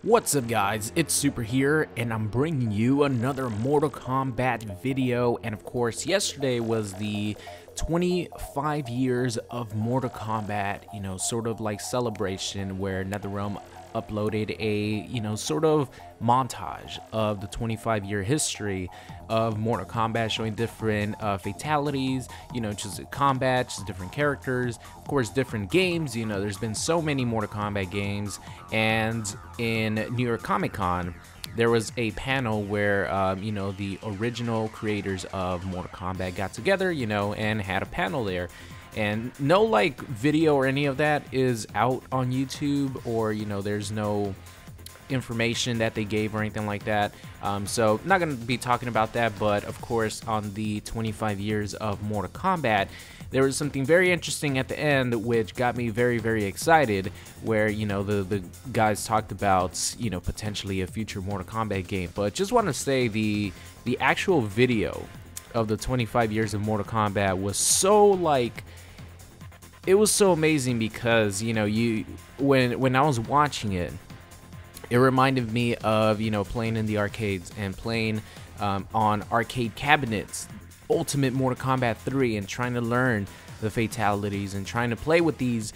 What's up guys, it's Super here, and I'm bringing you another Mortal Kombat video. And of course, yesterday was the 25 years of Mortal Kombat, sort of like celebration where NetherRealm uploaded a, sort of montage of the 25-year history of Mortal Kombat, showing different fatalities, just combat, just different characters, of course, different games. There's been so many Mortal Kombat games, and in New York Comic Con, there was a panel where, the original creators of Mortal Kombat got together, and had a panel there. And no video or any of that is out on YouTube, or there's no information that they gave or anything like that. So not going to be talking about that, but of course on the 25 years of Mortal Kombat, there was something very interesting at the end which got me very, very excited, where the guys talked about potentially a future Mortal Kombat game. But just want to say the actual video of the 25 years of Mortal Kombat was so it was so amazing, because when I was watching it, it reminded me of playing in the arcades and playing on arcade cabinets Ultimate Mortal Kombat 3, and trying to learn the fatalities and trying to play with these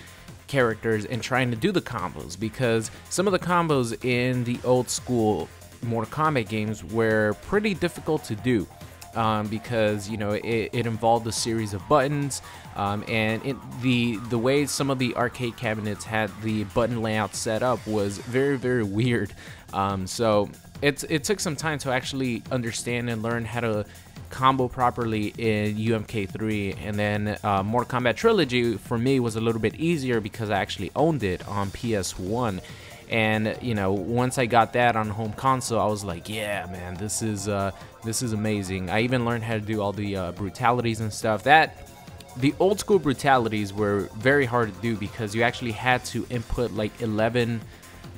characters and trying to do the combos, because some of the combos in the old school Mortal Kombat games were pretty difficult to do. Because it involved a series of buttons, and the way some of the arcade cabinets had the button layout set up was very, very weird. So it took some time to actually understand and learn how to combo properly in UMK3, and then Mortal Kombat Trilogy for me was a little bit easier because I actually owned it on PS1. And once I got that on home console, I was like, yeah, man, this is amazing. I even learned how to do all the brutalities and stuff. The old school brutalities were very hard to do because you actually had to input 11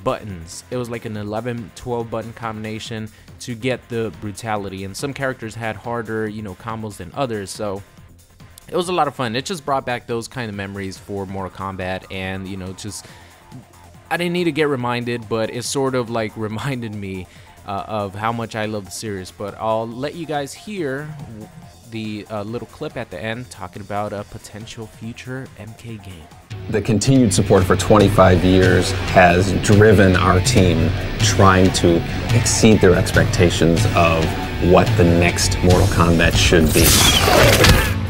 buttons. It was like an 11-12 button combination to get the brutality, and some characters had harder combos than others. So it was a lot of fun. It just brought back those kind of memories for Mortal Kombat, and just I didn't need to get reminded, but it sort of reminded me of how much I love the series. But I'll let you guys hear the little clip at the end talking about a potential future MK game. The continued support for 25 years has driven our team trying to exceed their expectations of what the next Mortal Kombat should be.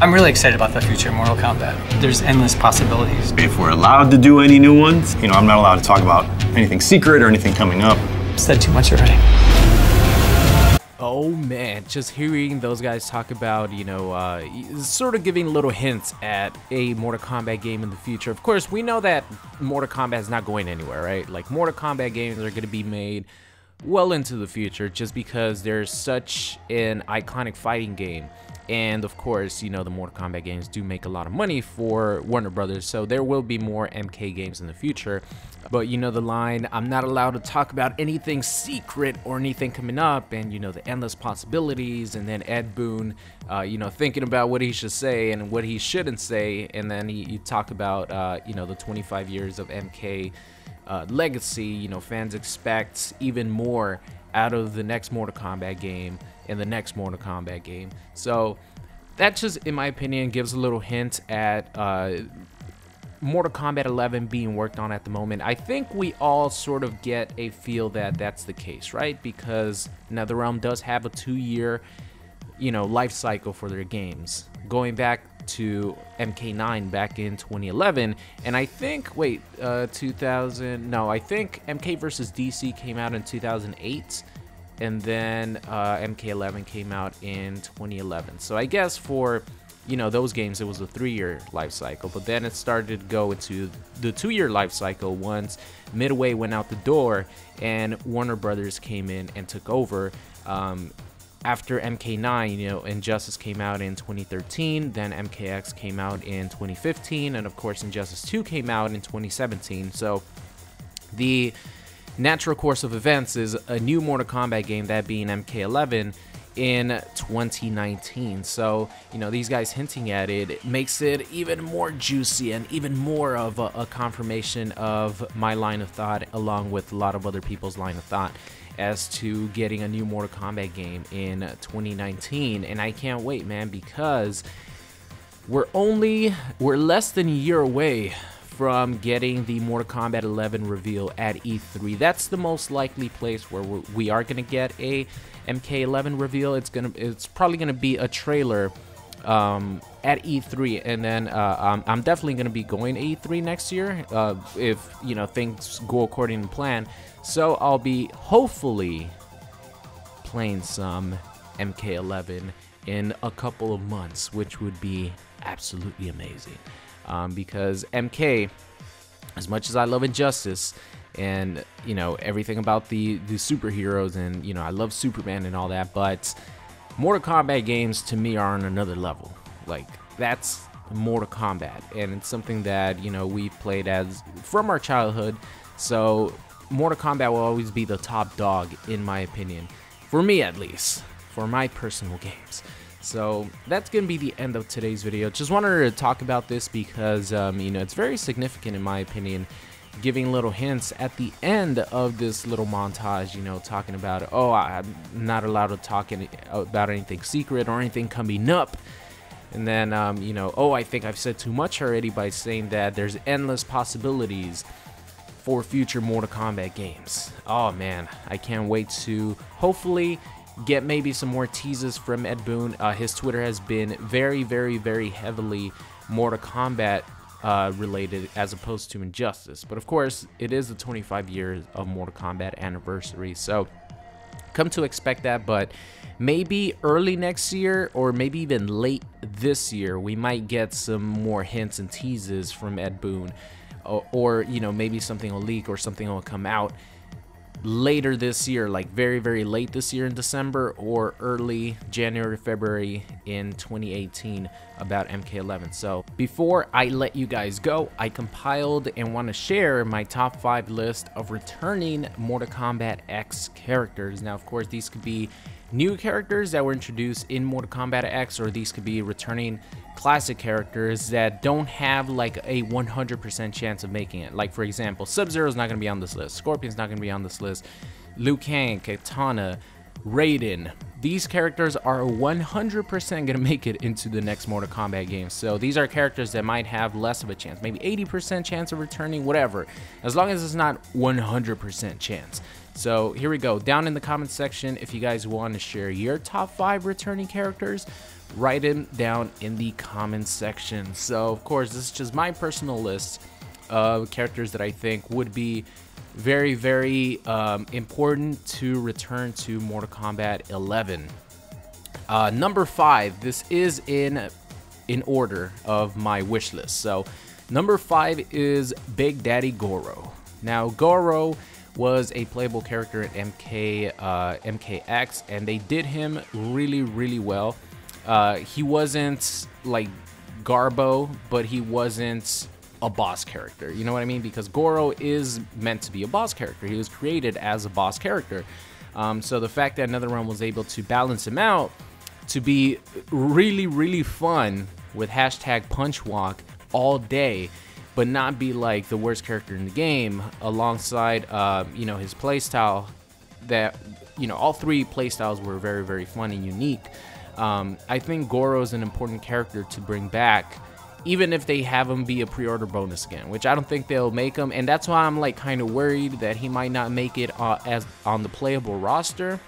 I'm really excited about the future of Mortal Kombat. There's endless possibilities. If we're allowed to do any new ones, I'm not allowed to talk about anything secret or anything coming up. I've said too much already. Oh man, just hearing those guys talk about, sort of giving little hints at a Mortal Kombat game in the future. Of course, we know that Mortal Kombat is not going anywhere, right? Mortal Kombat games are going to be made well into the future, just because there's such an iconic fighting game. And of course, the Mortal Kombat games do make a lot of money for Warner Brothers, so there will be more MK games in the future. But the line, I'm not allowed to talk about anything secret or anything coming up, and the endless possibilities, and then Ed Boon, thinking about what he should say and what he shouldn't say, and then you talk about, the 25 years of MK legacy. Fans expect even more out of the next Mortal Kombat game and the next Mortal Kombat game. So that just, in my opinion, gives a little hint at Mortal Kombat 11 being worked on at the moment. I think we all sort of get a feel that that's the case, right? Because NetherRealm does have a 2-year, life cycle for their games, going back to MK9 back in 2011, and I think I think MK vs DC came out in 2008, and then MK11 came out in 2011. So I guess for those games it was a 3-year life cycle, but then it started to go into the 2-year life cycle once Midway went out the door and Warner Brothers came in and took over. After MK9, Injustice came out in 2013, then MKX came out in 2015, and of course Injustice 2 came out in 2017. So the natural course of events is a new Mortal Kombat game, that being MK11, in 2019. So, you know, these guys hinting at it, it makes it even more juicy and even more of a confirmation of my line of thought, along with a lot of other people's line of thought, as to getting a new Mortal Kombat game in 2019. And I can't wait, man, because we're less than a year away from getting the Mortal Kombat 11 reveal at E3. That's the most likely place where we are gonna get a MK11 reveal. It's probably gonna be a trailer at E3, and then I'm definitely gonna be going to E3 next year if, you know, things go according to plan. So I'll be hopefully playing some MK11 in a couple of months, which would be absolutely amazing. Because MK, as much as I love Injustice and, you know, everything about the superheroes, and, you know, I love Superman and all that, but Mortal Kombat games to me are on another level. Like, that's Mortal Kombat, and it's something that, you know, we've played as from our childhood. So Mortal Kombat will always be the top dog, in my opinion, for me at least, for my personal games. So that's going to be the end of today's video. Just wanted to talk about this because, you know, it's very significant in my opinion, giving little hints at the end of this little montage, you know, talking about, oh, I'm not allowed to talk about anything secret or anything coming up. And then, you know, oh, I think I've said too much already by saying that there's endless possibilities for future Mortal Kombat games. Oh, man, I can't wait to hopefully get maybe some more teases from Ed Boon. His Twitter has been very, very, very heavily Mortal Kombat related, as opposed to Injustice. But of course, it is the 25 years of Mortal Kombat anniversary, so come to expect that. But maybe early next year, or maybe even late this year, we might get some more hints and teases from Ed Boon, or you know, maybe something will leak or something will come out later this year, like very, very late this year in December, or early January, February in 2018 about MK11. So before I let you guys go, I compiled and want to share my top 5 list of returning Mortal Kombat X characters. Now, of course, these could be new characters that were introduced in Mortal Kombat X, or these could be returning classic characters that don't have like a 100% chance of making it. Like, for example, Sub-Zero is not going to be on this list, Scorpion's not going to be on this list, Liu Kang, Kitana, Raiden. These characters are 100% going to make it into the next Mortal Kombat game. So these are characters that might have less of a chance, maybe 80% chance of returning, whatever, as long as it's not 100% chance. So here we go. Down in the comment section, if you guys want to share your top 5 returning characters, write them down in the comment section. So of course, this is just my personal list of characters that I think would be very, very important to return to Mortal Kombat 11. Number 5, this is in order of my wish list. So number 5 is Big Daddy Goro. Now, Goro was a playable character in MKX, and they did him really, really well. He wasn't like Garbo, but he wasn't a boss character, you know what I mean? Because Goro is meant to be a boss character. He was created as a boss character. So the fact that NetherRealm was able to balance him out to be really, really fun with hashtag punch walk all day, but not be like the worst character in the game, alongside you know, his playstyle, that, you know, all 3 playstyles were very, very fun and unique. I think Goro is an important character to bring back, even if they have him be a pre-order bonus again, which I don't think they'll make him, and that's why I'm like kind of worried that he might not make it as on the playable roster,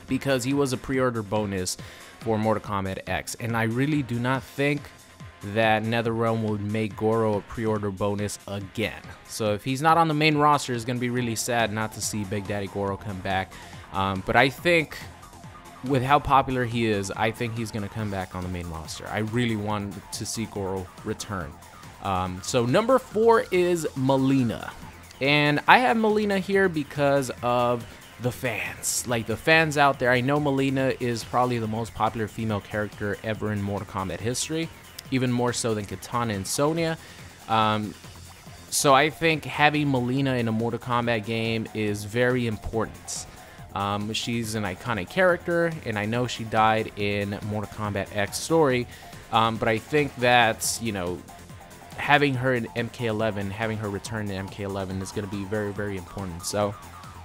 because he was a pre-order bonus for Mortal Kombat X, and I really do not think that NetherRealm would make Goro a pre-order bonus again. So if he's not on the main roster, it's going to be really sad not to see Big Daddy Goro come back. But I think with how popular he is, I think he's going to come back on the main roster. I really want to see Goro return. So number 4 is Melina. And I have Melina here because of the fans. Like, the fans out there, I know Melina is probably the most popular female character ever in Mortal Kombat history, even more so than Kitana and Sonya. So I think having Melina in a Mortal Kombat game is very important. She's an iconic character, and I know she died in Mortal Kombat X story, but I think that, you know, having her in MK11, having her return to MK11 is going to be very, very important. So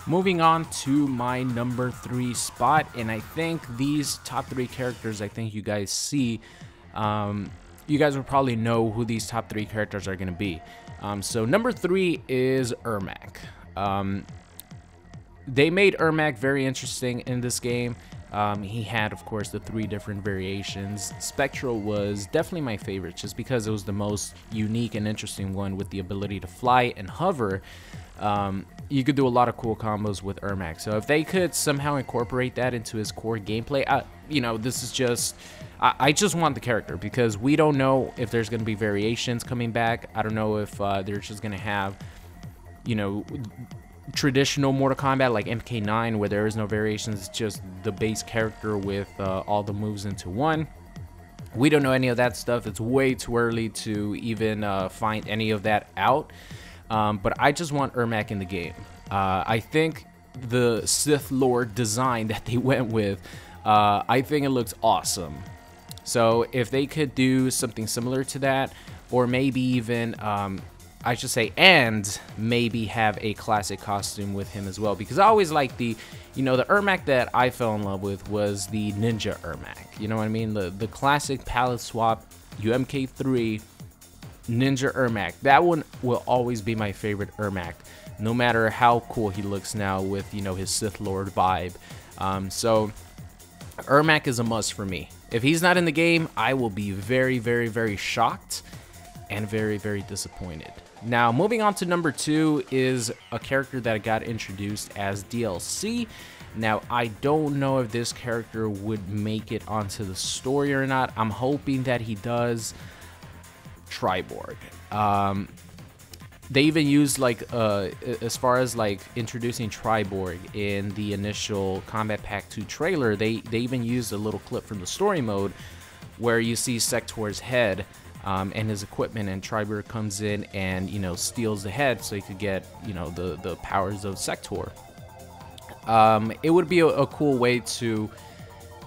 moving on to my number 3 spot, and I think these top 3 characters, I think you guys see, you guys will probably know who these top 3 characters are going to be. So number 3 is Ermac. They made Ermac very interesting in this game. He had, of course, the 3 different variations. Spectral was definitely my favorite just because it was the most unique and interesting one with the ability to fly and hover. You could do a lot of cool combos with Ermac. So if they could somehow incorporate that into his core gameplay, you know, this is just... I just want the character because we don't know if there's going to be variations coming back. I don't know if they're just going to have, you know, traditional Mortal Kombat like MK9 where there is no variations, it's just the base character with all the moves into one. We don't know any of that stuff. It's way too early to even find any of that out. But I just want Ermac in the game. I think the Sith Lord design that they went with, I think it looks awesome. So if they could do something similar to that, or maybe even, I should say, and maybe have a classic costume with him as well. Because I always like the, you know, the Ermac that I fell in love with was the Ninja Ermac. You know what I mean? The classic palette swap, UMK3, Ninja Ermac. That one will always be my favorite Ermac, no matter how cool he looks now with, you know, his Sith Lord vibe. So Ermac is a must for me. If he's not in the game, I will be very, very, very shocked and very, very disappointed. Now, moving on to number 2 is a character that got introduced as DLC. Now, I don't know if this character would make it onto the story or not. I'm hoping that he does. Triborg. They even used, like, as far as like introducing Triborg in the initial Combat Pack 2 trailer, they even used a little clip from the story mode where you see Sector's head and his equipment, and Triborg comes in and, you know, steals the head so he could get, you know, the powers of Sector. It would be a cool way to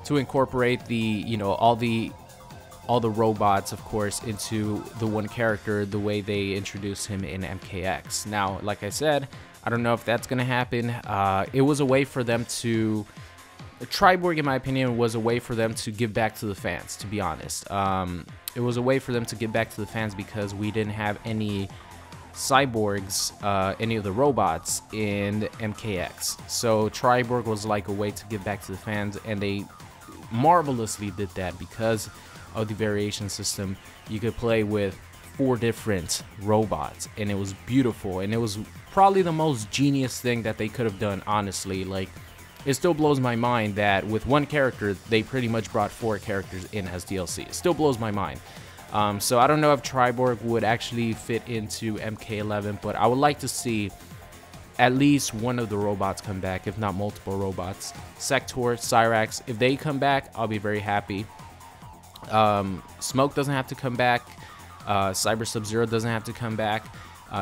incorporate the, you know, all the robots, of course, into the one character the way they introduced him in MKX. Now, like I said, I don't know if that's going to happen. It was a way for them to... Triborg, in my opinion, was a way for them to give back to the fans, to be honest. It was a way for them to give back to the fans because we didn't have any cyborgs, any of the robots in MKX. So Triborg was like a way to give back to the fans, and they marvelously did that because of the variation system. You could play with 4 different robots, and it was beautiful, and it was probably the most genius thing that they could have done, honestly. Like, it still blows my mind that with one character they pretty much brought 4 characters in as DLC. It still blows my mind. So I don't know if Triborg would actually fit into MK11, but I would like to see at least one of the robots come back, if not multiple robots. Sector, Cyrax, if they come back, I'll be very happy. Smoke doesn't have to come back. Cyber Sub-Zero doesn't have to come back.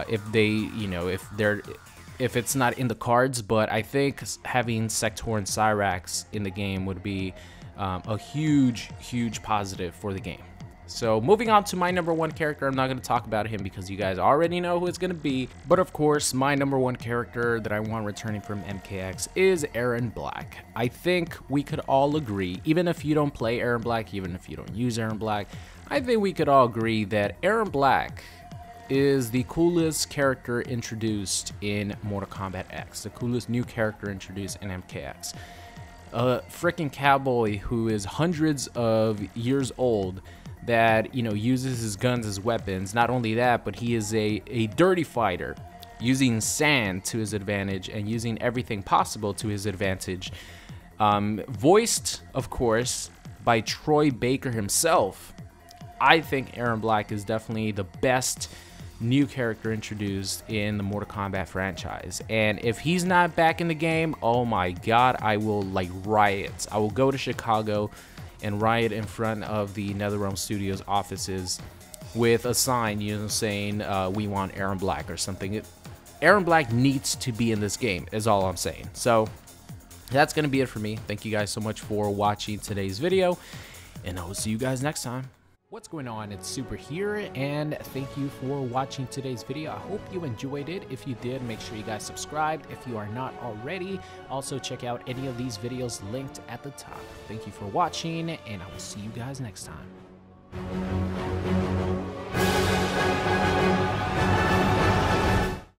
If they, you know, if it's not in the cards, but I think having Sector and Cyrax in the game would be a huge, huge positive for the game. So moving on to my number 1 character, I'm not going to talk about him because you guys already know who it's going to be. But of course, my number 1 character that I want returning from MKX is Erron Black. I think we could all agree, even if you don't play Erron Black, even if you don't use Erron Black, I think we could all agree that Erron Black is the coolest character introduced in Mortal Kombat X, the coolest new character introduced in MKX. A freaking cowboy who is hundreds of years old that, you know, uses his guns as weapons. Not only that, but he is a dirty fighter, using sand to his advantage and using everything possible to his advantage. Voiced, of course, by Troy Baker himself. I think Erron Black is definitely the best new character introduced in the Mortal Kombat franchise, and if he's not back in the game, oh my god, I will like riot. I will go to Chicago and riot in front of the NetherRealm Studios offices with a sign, you know, saying we want Erron Black or something. Erron Black needs to be in this game is all I'm saying. So that's going to be it for me. Thank you guys so much for watching today's video, and I will see you guys next time. What's going on? It's Super here, and thank you for watching today's video. I hope you enjoyed it. If you did, make sure you guys subscribed if you are not already. Also, check out any of these videos linked at the top. Thank you for watching, and I will see you guys next time.